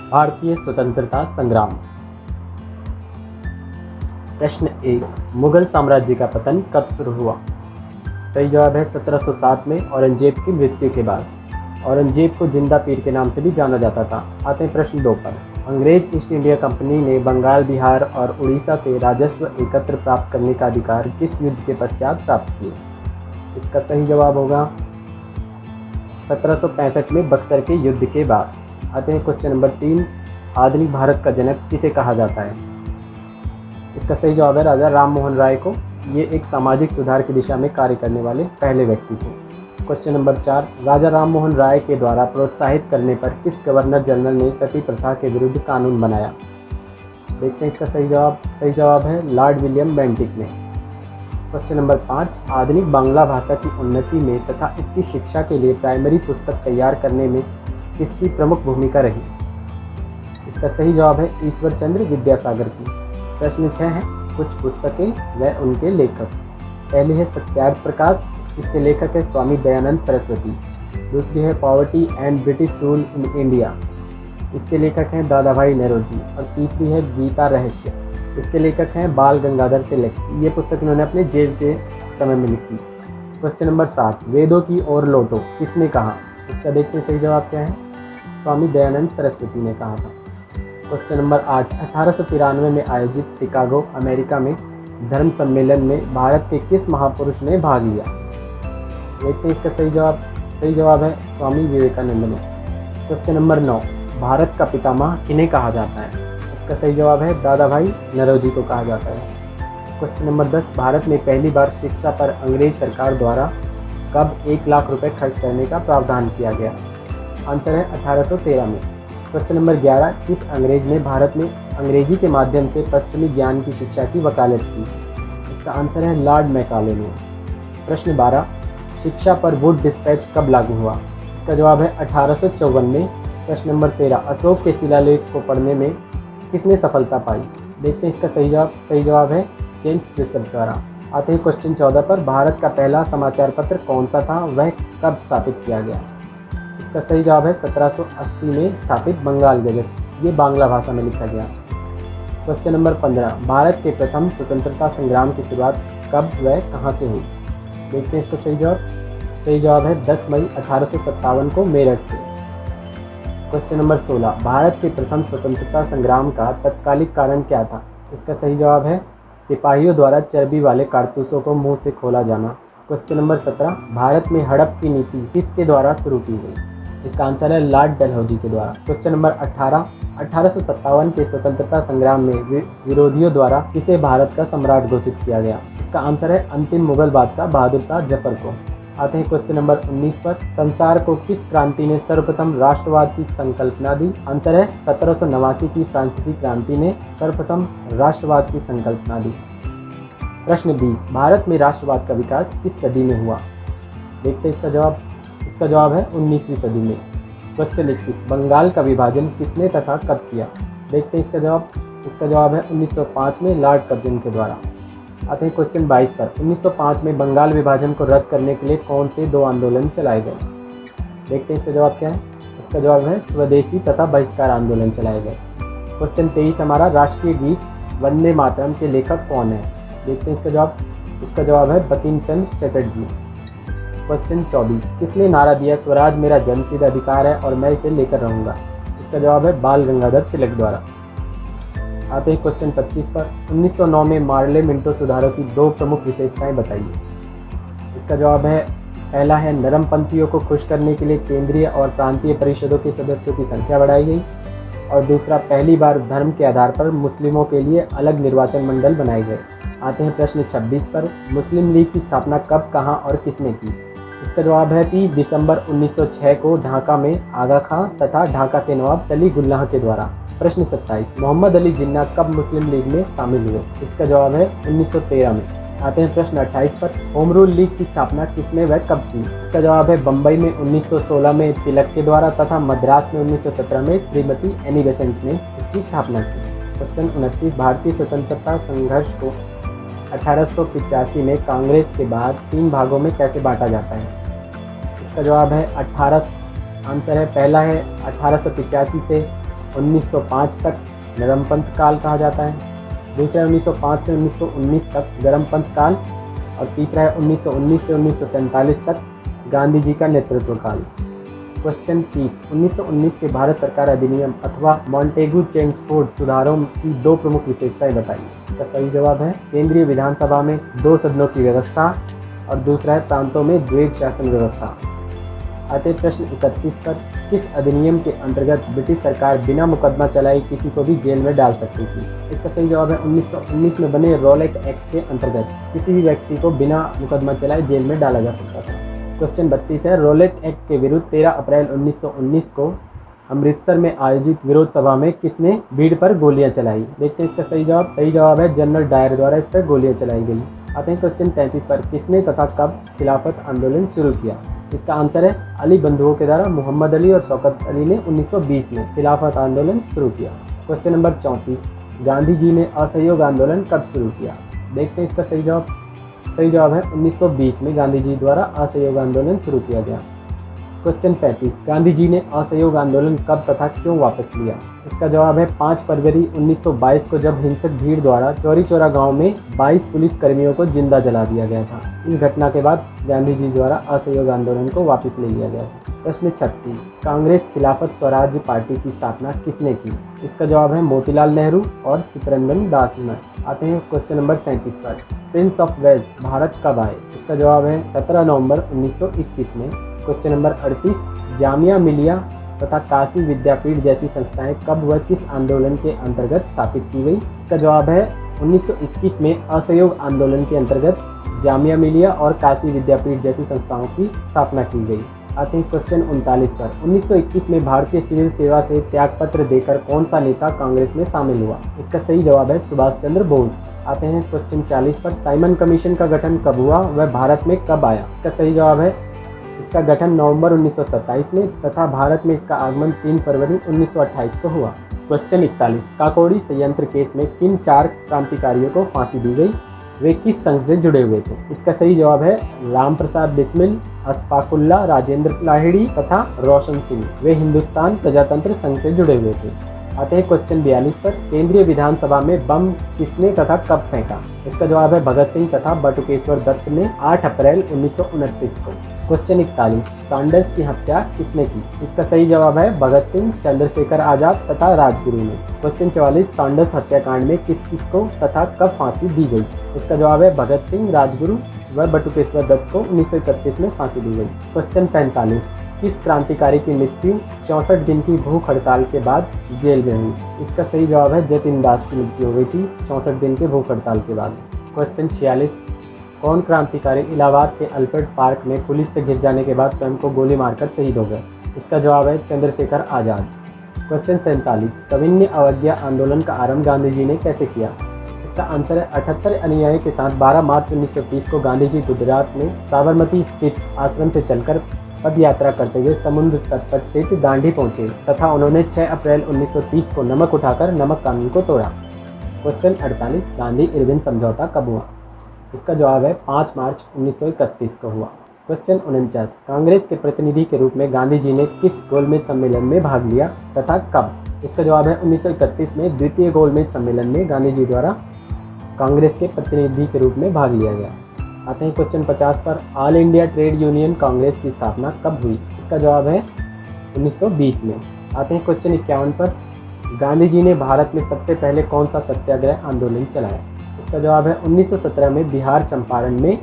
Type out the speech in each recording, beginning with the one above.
भारतीय स्वतंत्रता संग्राम। प्रश्न 1, मुगल साम्राज्य का पतन कब शुरू हुआ? सही जवाब है 1707 में औरंगजेब की मृत्यु के बाद। औरंगजेब को जिंदा पीर के नाम से भी जाना जाता था। आते हैं प्रश्न 2 पर। अंग्रेज ईस्ट इंडिया कंपनी ने बंगाल, बिहार और उड़ीसा से राजस्व एकत्र प्राप्त करने का अधिकार किस युद्ध के पश्चात प्राप्त किए? इसका सही जवाब होगा 1765 में बक्सर के युद्ध के बाद। आते हैं क्वेश्चन नंबर 3, आधुनिक भारत का जनक किसे कहा जाता है? इसका सही जवाब है राजा राम मोहन राय को। ये एक सामाजिक सुधार की दिशा में कार्य करने वाले पहले व्यक्ति थे। क्वेश्चन नंबर 4, राजा राम मोहन राय के द्वारा प्रोत्साहित करने पर किस गवर्नर जनरल ने सती प्रथा के विरुद्ध कानून बनाया? देखते हैं इसका सही जवाब है लॉर्ड विलियम बेंटिक ने। क्वेश्चन नंबर 5, आधुनिक बांग्ला भाषा की उन्नति में तथा इसकी शिक्षा के लिए प्राइमरी पुस्तक तैयार करने में किसकी प्रमुख भूमिका रही? इसका सही जवाब है ईश्वर चंद्र विद्यासागर की। प्रश्न 6 है, कुछ पुस्तकें व उनके लेखक। पहली है सत्यार्थ प्रकाश, इसके लेखक है स्वामी दयानंद सरस्वती। दूसरी है poverty and British rule in India, इसके लेखक हैं दादा भाई नौरोजी। और तीसरी है गीता रहस्य, इसके लेखक हैं बाल गंगाधर तिलक। ये पुस्तक इन्होंने अपने जेल के समय में लिखी। क्वेश्चन नंबर 7, वेदों की ओर लौटो किसने कहा? इसका देखते हैं सही जवाब क्या है, स्वामी दयानंद सरस्वती ने कहा था। क्वेश्चन नंबर 8, 1893 में आयोजित शिकागो अमेरिका में धर्म सम्मेलन में भारत के किस महापुरुष ने भाग लिया? देखते हैं इसका सही जवाब है स्वामी विवेकानंद ने। क्वेश्चन नंबर 9, भारत का पितामह किन्हें कहा जाता है? इसका सही जवाब है दादा भाई नौरोजी को कहा जाता है। क्वेश्चन नंबर 10, भारत में पहली बार शिक्षा पर अंग्रेज सरकार द्वारा कब 1 लाख रुपए खर्च करने का प्रावधान किया गया? आंसर है 1813 में। क्वेश्चन नंबर 11, किस अंग्रेज ने भारत में अंग्रेजी के माध्यम से पश्चिमी ज्ञान की शिक्षा की वकालत की? इसका आंसर है लॉर्ड मैकाले ने। प्रश्न 12, शिक्षा पर वुड डिस्पैच कब लागू हुआ? इसका जवाब है 1854 में। प्रश्न नंबर 13, अशोक के शिलालेख को पढ़ने में किसने सफलता पाई? देखते हैं इसका सही जवाब है जेम्स बिशप द्वारा। आते हैं क्वेश्चन 14 पर, भारत का पहला समाचार पत्र कौन सा था, वह कब स्थापित किया गया? इसका सही जवाब है 1780 में स्थापित बंगाल गजट, ये बांग्ला भाषा में लिखा गया। क्वेश्चन नंबर 15, भारत के प्रथम स्वतंत्रता संग्राम की शुरुआत कब व कहाँ से हुई? देखते हैं इसका सही जवाब है 10 मई 1857 को मेरठ से। क्वेश्चन नंबर 16, भारत के प्रथम स्वतंत्रता संग्राम का तत्कालिक कारण क्या था? इसका सही जवाब है सिपाहियों द्वारा चर्बी वाले कारतूसों को मुंह से खोला जाना। क्वेश्चन नंबर 17, भारत में हड़प की नीति किसके द्वारा शुरू की गई? इसका आंसर है लॉर्ड डलहौजी के द्वारा। क्वेश्चन नंबर 18, 1857 के स्वतंत्रता संग्राम में विरोधियों द्वारा किसे भारत का सम्राट घोषित किया गया? इसका आंसर है अंतिम मुगल बादशाह बहादुर शाह जफर को। आते हैं क्वेश्चन नंबर 19 पर, संसार को किस क्रांति ने सर्वप्रथम राष्ट्रवाद की संकल्पना दी? आंसर है 1789 की फ्रांसीसी क्रांति ने सर्वप्रथम राष्ट्रवाद की संकल्पना दी। प्रश्न 20, भारत में राष्ट्रवाद का विकास किस सदी में हुआ? देखते हैं इसका जवाब है 19वीं सदी में। क्वेश्चन 21, बंगाल का विभाजन किसने तथा कब किया? देखते हैं इसका जवाब है 1905 में लॉर्ड कर्जन के द्वारा। आते हैं क्वेश्चन 22 पर, 1905 में बंगाल विभाजन को रद्द करने के लिए कौन से 2 आंदोलन चलाए गए? देखते हैं इसका जवाब क्या है, इसका जवाब है स्वदेशी तथा बहिष्कार आंदोलन चलाए गए। क्वेश्चन 23 हमारा, राष्ट्रीय गीत वंदे मातरम के लेखक कौन है? देखते हैं इसका जवाब है बंकिम चंद्र चटर्जी। क्वेश्चन 24, किसने नारा दिया स्वराज मेरा जन्मसिद्ध अधिकार है और मैं इसे लेकर रहूँगा? इसका जवाब है बाल गंगाधर तिलक द्वारा। आते हैं क्वेश्चन 25 पर, 1909 में मार्ले मिंटो सुधारों की 2 प्रमुख विशेषताएं बताइए। इसका जवाब है, पहला है नरमपंथियों को खुश करने के लिए केंद्रीय और प्रांतीय परिषदों के सदस्यों की संख्या बढ़ाई गई, और दूसरा पहली बार धर्म के आधार पर मुस्लिमों के लिए अलग निर्वाचन मंडल बनाए गए। आते हैं प्रश्न 26 पर, मुस्लिम लीग की स्थापना कब, कहाँ और किसने की? इसका जवाब है 30 दिसंबर 1906 को ढाका में आगा खां तथा ढाका के नवाब सलीगुल्लाह के द्वारा। प्रश्न 27, मोहम्मद अली जिन्ना कब मुस्लिम लीग में शामिल हुए? इसका जवाब है 1913 में। आते हैं प्रश्न 28 पर, होम रूल लीग की स्थापना किसने व कब की? इसका जवाब है बम्बई में 1916 में तिलक के द्वारा तथा मद्रास में 1917 में श्रीमती एनी बेसेंट ने इसकी स्थापना की। क्वेश्चन 29, भारतीय स्वतंत्रता संघर्ष को 1885 में कांग्रेस के बाद 3 भागों में कैसे बांटा जाता है? इसका जवाब है 18, आंसर है पहला है 1885 से 1905 तक नरमपंथ काल कहा जाता है, दूसरा है 1905 से 1919 तक गर्मपंथ काल, और तीसरा है 1919 से 1947 तक गांधी जी का नेतृत्व काल। क्वेश्चन 30, 1919 के भारत सरकार अधिनियम अथवा मॉन्टेगू चेम्सफोर्ड सुधारों की दो प्रमुख विशेषताएं बताइए। इसका सही जवाब है केंद्रीय विधानसभा में 2 सदनों की व्यवस्था, और दूसरा है प्रांतों में द्वैध शासन व्यवस्था। आते प्रश्न 31 पर, किस अधिनियम के अंतर्गत ब्रिटिश सरकार बिना मुकदमा चलाए किसी को भी जेल में डाल सकती थी। इसका सही जवाब है 1919 में बने रॉलेट एक्ट के अंतर्गत किसी भी व्यक्ति को बिना मुकदमा चलाए जेल में डाला जा सकता था। क्वेश्चन 32 है, रॉलेट एक्ट के विरुद्ध 13 अप्रैल 1919 को अमृतसर में आयोजित विरोध सभा में किसने भीड़ पर गोलियां चलाई। देखते हैं इसका सही जवाब है जनरल डायर द्वारा इस पर गोलियां चलाई गई। आते हैं क्वेश्चन 33 पर, किसने तथा कब खिलाफत आंदोलन शुरू किया। इसका आंसर है अली बंधुओं के द्वारा मोहम्मद अली और शौकत अली ने 1920 में खिलाफत आंदोलन शुरू किया। क्वेश्चन नंबर 34, गांधी जी ने असहयोग आंदोलन कब शुरू किया। देखते हैं इसका सही जवाब है 1920 में गांधी जी द्वारा असहयोग आंदोलन शुरू किया गया। क्वेश्चन 35, गांधी जी ने असहयोग आंदोलन कब तथा क्यों वापस लिया। इसका जवाब है 5 फरवरी 1922 को, जब हिंसक भीड़ द्वारा चौरी चौरा गाँव में 22 पुलिस कर्मियों को जिंदा जला दिया गया था। इस घटना के बाद गांधी जी द्वारा असहयोग आंदोलन को वापस ले लिया गया था। प्रश्न 36, कांग्रेस खिलाफत स्वराज्य पार्टी की स्थापना किसने की। इसका जवाब है मोतीलाल नेहरू और चित्तरंजन दास ने। आते हैं क्वेश्चन नंबर 37 पर, प्रिंस ऑफ वेल्स भारत कब आए। इसका जवाब है 17 नवंबर 1921 में। क्वेश्चन नंबर 38, जामिया मिलिया तथा काशी विद्यापीठ जैसी संस्थाएं कब व किस आंदोलन के अंतर्गत स्थापित की गई। इसका जवाब है 1921 में असहयोग आंदोलन के अंतर्गत जामिया मिलिया और काशी विद्यापीठ जैसी संस्थाओं की स्थापना की गई। आते हैं क्वेश्चन 39 पर, 1921 में भारतीय सिविल सेवा से त्यागपत्र देकर कौन सा नेता कांग्रेस में शामिल हुआ। इसका सही जवाब है सुभाष चंद्र बोस। आते हैं क्वेश्चन 40 पर, साइमन कमीशन का गठन कब हुआ वह भारत में कब आया। इसका सही जवाब है इसका गठन नवंबर 1927 में तथा भारत में इसका आगमन 3 फरवरी 1928 को हुआ। क्वेश्चन 41, काकोड़ी संयंत्र केस में किन 4 क्रांतिकारियों को फांसी दी गई, वे किस संघ से जुड़े हुए थे। इसका सही जवाब है राम प्रसाद बिस्मिल, अशफाकुल्ला, राजेंद्र लाहिड़ी तथा रोशन सिंह। वे हिंदुस्तान प्रजातंत्र संघ से जुड़े हुए थे। आते हैं क्वेश्चन 42 पर, केंद्रीय विधानसभा में बम किसने तथा कब फेंका। इसका जवाब है भगत सिंह तथा बटुकेश्वर दत्त ने 8 अप्रैल 1929 को। क्वेश्चन 41, सैंडर्स की हत्या किसने की। इसका सही जवाब है भगत सिंह, चंद्रशेखर आजाद तथा राजगुरु ने। क्वेश्चन 44, सैंडर्स हत्याकांड में किस किस को तथा कब फांसी दी गई। इसका जवाब है भगत सिंह, राजगुरु व बटुकेश्वर दत्त को 1931 में फांसी दी गई। क्वेश्चन 45, किस क्रांतिकारी की मृत्यु 64 दिन की भूख हड़ताल के बाद जेल में हुई। इसका सही जवाब है जतिन दास की मृत्यु हो गई थी 64 दिन के भूख हड़ताल के बाद। क्वेश्चन 46, कौन क्रांतिकारी इलाहाबाद के अल्फ्रेड पार्क में पुलिस से घिर जाने के बाद स्वयं को गोली मारकर शहीद हो गए। इसका जवाब है चंद्रशेखर आजाद। क्वेश्चन 47, सविनय अवज्ञा आंदोलन का आरंभ गांधी जी ने कैसे किया। इसका आंसर है 78 अनुयायियों के साथ 12 मार्च 1930 को गांधी जी गुजरात में साबरमती स्थित आश्रम से चलकर पद यात्रा करते हुए समुद्र तट पर स्थित दांडी पहुंचे तथा उन्होंने 6 अप्रैल 1930 को नमक उठाकर नमक कानून को तोड़ा। क्वेश्चन 48, गांधी इरविन समझौता कब हुआ। इसका जवाब है 5 मार्च 1931 को हुआ। क्वेश्चन 49, कांग्रेस के प्रतिनिधि के रूप में गांधी जी ने किस गोलमेज सम्मेलन में भाग लिया तथा कब। इसका जवाब है 1931 में द्वितीय गोलमेज सम्मेलन में गांधी जी द्वारा कांग्रेस के प्रतिनिधि के रूप में भाग लिया गया। आते हैं क्वेश्चन 50 पर, all India trade union Congress की स्थापना कब हुई। इसका जवाब है 1920 में। आते हैं क्वेश्चन 51 पर, गांधी जी ने भारत में सबसे पहले कौन सा सत्याग्रह आंदोलन चलाया। इसका जवाब है 1917 में बिहार चंपारण में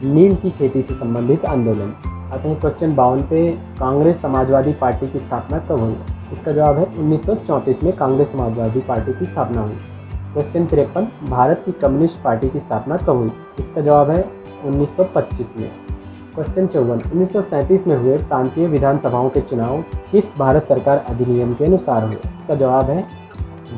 नील की खेती से संबंधित आंदोलन। आते हैं क्वेश्चन 52 पे, कांग्रेस समाजवादी पार्टी की स्थापना कब हुई। इसका जवाब है 1934 में कांग्रेस समाजवादी पार्टी की स्थापना हुई। क्वेश्चन 53, भारत की कम्युनिस्ट पार्टी की स्थापना कब हुई। इसका जवाब है 1925 में। क्वेश्चन 54, 1937 में हुए प्रांतीय विधानसभाओं के चुनाव किस भारत सरकार अधिनियम के अनुसार हुए। इसका जवाब है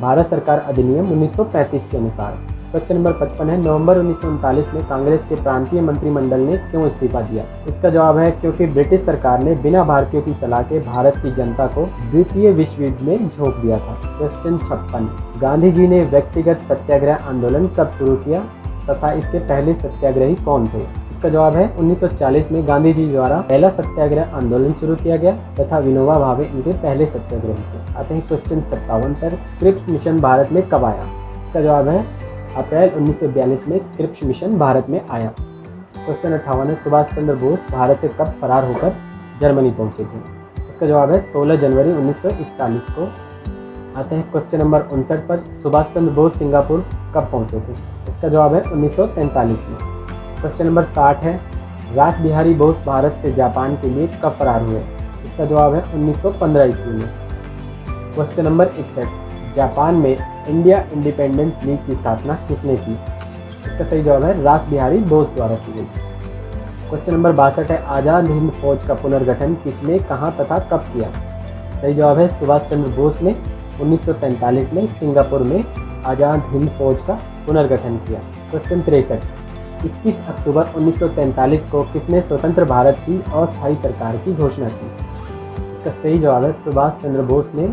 भारत सरकार अधिनियम 1935 के अनुसार। क्वेश्चन नंबर 55 है, नवंबर 1939 में कांग्रेस के प्रांतीय मंत्रिमंडल ने क्यों इस्तीफा दिया। इसका जवाब है क्योंकि ब्रिटिश सरकार ने बिना भारतीयों की सलाह के भारत की जनता को द्वितीय विश्व युद्ध में झोंक दिया था। क्वेश्चन 56, गांधी जी ने व्यक्तिगत सत्याग्रह आंदोलन कब शुरू किया तथा इसके पहले सत्याग्रही कौन थे। इसका जवाब है 1940 में गांधी जी द्वारा पहला सत्याग्रह आंदोलन शुरू किया गया तथा विनोबा भावे इनके पहले सत्याग्रह थे। आते हैं क्वेश्चन 57 पर, क्रिप्स मिशन भारत में कब आया? इसका जवाब है अप्रैल 1942 में क्रिप्स मिशन भारत में आया। क्वेश्चन 58 है, सुभाष चंद्र बोस भारत से कब फरार होकर जर्मनी पहुंचे थे? इसका जवाब है 16 जनवरी 1941 को। आते हैं क्वेश्चन नंबर 59 पर, सुभाष चंद्र बोस सिंगापुर कब पहुंचे थे? इसका जवाब है 1943 में। क्वेश्चन नंबर 60 है, रास बिहारी बोस भारत से जापान के लिए कब फरार हुए? इसका जवाब है 1915 ईस्वी में। क्वेश्चन नंबर 61, जापान में इंडिया इंडिपेंडेंस लीग की स्थापना किसने की? इसका सही जवाब है रास बिहारी बोस द्वारा की गई। क्वेश्चन नंबर 62 है, आज़ाद हिंद फौज का पुनर्गठन किसने, कहाँ तथा कब किया? सही जवाब है सुभाष चंद्र बोस ने 1943 में सिंगापुर में आज़ाद हिंद फौज का पुनर्गठन किया। क्वेश्चन 63, 21 अक्टूबर 1943 को किसने स्वतंत्र भारत की अस्थायी सरकार की घोषणा की? इसका सही जवाब है सुभाष चंद्र बोस ने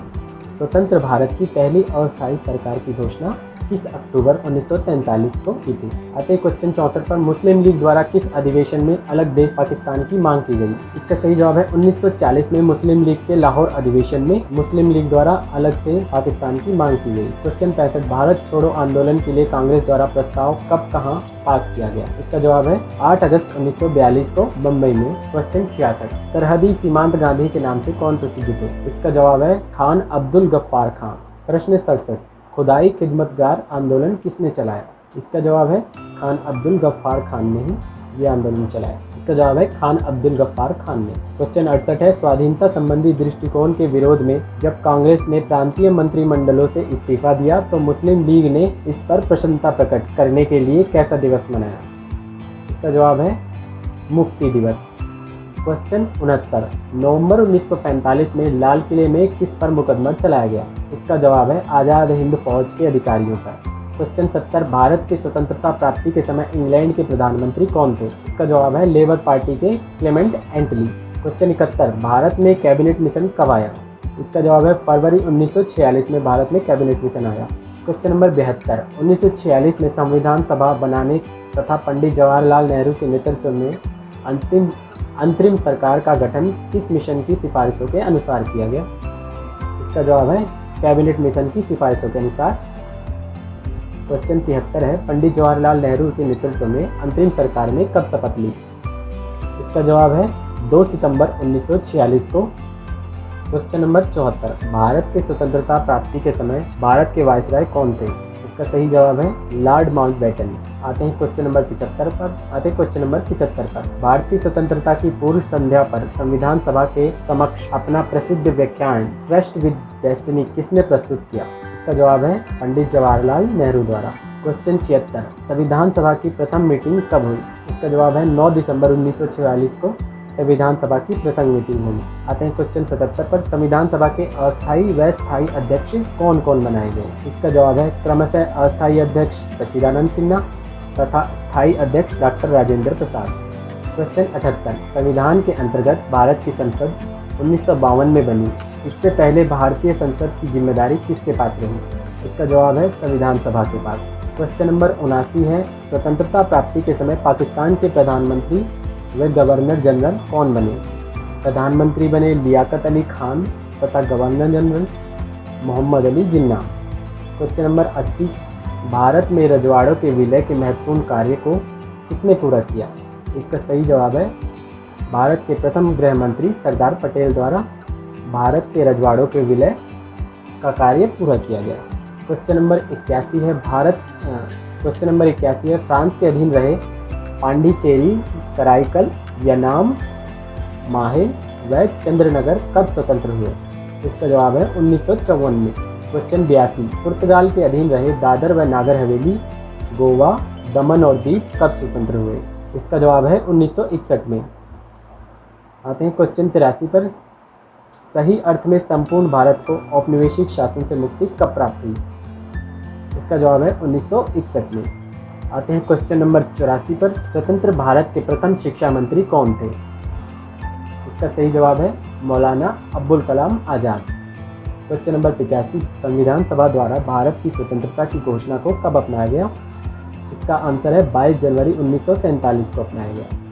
स्वतंत्र भारत की पहली अस्थायी सरकार की घोषणा 21 अक्टूबर 1943 को की थी। आते क्वेश्चन 64 पर, मुस्लिम लीग द्वारा किस अधिवेशन में अलग देश पाकिस्तान की मांग की गई? इसका सही जवाब है 1940 में मुस्लिम लीग के लाहौर अधिवेशन में मुस्लिम लीग द्वारा अलग से पाकिस्तान की मांग की गई। क्वेश्चन 65, भारत छोड़ो आंदोलन के लिए कांग्रेस द्वारा प्रस्ताव कब कहाँ पास किया गया? इसका जवाब है 8 अगस्त 1942 को बम्बई में। क्वेश्चन 66, सरहदी सीमांत गांधी के नाम से कौन प्रसिद्ध थे? इसका जवाब है खान अब्दुल गफ्फार खान। प्रश्न 67, खुदाई खिदमतगार आंदोलन किसने चलाया? इसका जवाब है खान अब्दुल गफ्फार खान ने ही ये आंदोलन चलाया। इसका जवाब है खान अब्दुल गफ्फार खान ने। क्वेश्चन 68 है, स्वाधीनता संबंधी दृष्टिकोण के विरोध में जब कांग्रेस ने प्रांतीय मंत्रिमंडलों से इस्तीफा दिया तो मुस्लिम लीग ने इस पर प्रसन्नता प्रकट करने के लिए कैसा दिवस मनाया? इसका जवाब है मुक्ति दिवस। क्वेश्चन 69, नवंबर 1945 में लाल किले में किस पर मुकदमा चलाया गया? इसका जवाब है आज़ाद हिंद फौज के अधिकारियों पर। क्वेश्चन 70, भारत की स्वतंत्रता प्राप्ति के समय इंग्लैंड के प्रधानमंत्री कौन थे? इसका जवाब है लेबर पार्टी के क्लेमेंट एटली। क्वेश्चन 71, भारत में कैबिनेट मिशन कब आया? इसका जवाब है फरवरी 1946 में भारत में कैबिनेट मिशन आया। क्वेश्चन नंबर 72, 1946 में संविधान सभा बनाने तथा पंडित जवाहरलाल नेहरू के नेतृत्व में अंतरिम सरकार का गठन किस मिशन की सिफारिशों के अनुसार किया गया? इसका जवाब है कैबिनेट मिशन की सिफारिशों के अनुसार। क्वेश्चन 73 है, पंडित जवाहरलाल नेहरू के नेतृत्व में अंतरिम सरकार ने कब शपथ ली? इसका जवाब है 2 सितंबर 1946 को। क्वेश्चन नंबर 74, भारत के स्वतंत्रता प्राप्ति के समय भारत के वायसराय कौन थे? इसका सही जवाब है लॉर्ड माउंटबेटन। आते हैं क्वेश्चन नंबर 75 पर, भारतीय स्वतंत्रता की पूर्व संध्या पर संविधान सभा के समक्ष अपना प्रसिद्ध व्याख्यान ट्रस्ट विद डेस्टिनी किसने प्रस्तुत किया? इसका जवाब है पंडित जवाहरलाल नेहरू द्वारा। क्वेश्चन 76, संविधान सभा की प्रथम मीटिंग कब हुई? इसका जवाब है 9 दिसंबर 1944 को संविधान सभा की प्रथम मीटिंग हुई। आते हैं क्वेश्चन 77 पर, संविधान सभा के अस्थायी व स्थायी अध्यक्ष कौन कौन बनाए गए? इसका जवाब है क्रमशः अस्थायी अध्यक्ष सच्चिदानंद सिन्हा तथा स्थायी अध्यक्ष डॉक्टर राजेंद्र प्रसाद। क्वेश्चन 78, संविधान के अंतर्गत भारत की संसद 1952 में बनी, इससे पहले भारतीय संसद की जिम्मेदारी किसके पास रही? इसका जवाब है संविधान सभा के पास। क्वेश्चन नंबर 79 है, स्वतंत्रता प्राप्ति के समय पाकिस्तान के प्रधानमंत्री व गवर्नर जनरल कौन बने? प्रधानमंत्री बने लियाकत अली खान तथा governor general Mohammad Ali Jinnah. Question number 80, Bharat में रजवाड़ों के विलय के महत्वपूर्ण कार्य को किसने पूरा किया? इसका सही जवाब है भारत के प्रथम गृह मंत्री सरदार पटेल द्वारा भारत के रजवाड़ों के विलय का कार्य पूरा किया गया। क्वेश्चन नंबर 81 है, फ्रांस के अधीन रहे पांडिचेरी, कराईकल, यनाम, माहे व चंद्रनगर कब स्वतंत्र हुए? इसका जवाब है 1954 में। क्वेश्चन 82, पुर्तगाल के अधीन रहे दादर व नागर हवेली, गोवा, दमन और दीव कब स्वतंत्र हुए? इसका जवाब है 1961 में। आते हैं क्वेश्चन 83 पर, सही अर्थ में संपूर्ण भारत को औपनिवेशिक शासन से मुक्ति कब प्राप्त हुई? इसका जवाब है 1961 में। आते हैं क्वेश्चन नंबर 84 पर, स्वतंत्र भारत के प्रथम शिक्षा मंत्री कौन थे? इसका सही जवाब है मौलाना अब्दुल कलाम आज़ाद। क्वेश्चन नंबर 85, संविधान सभा द्वारा भारत की स्वतंत्रता की घोषणा को कब अपनाया गया? इसका इसका आंसर है 22 जनवरी 1947 को अपनाया गया।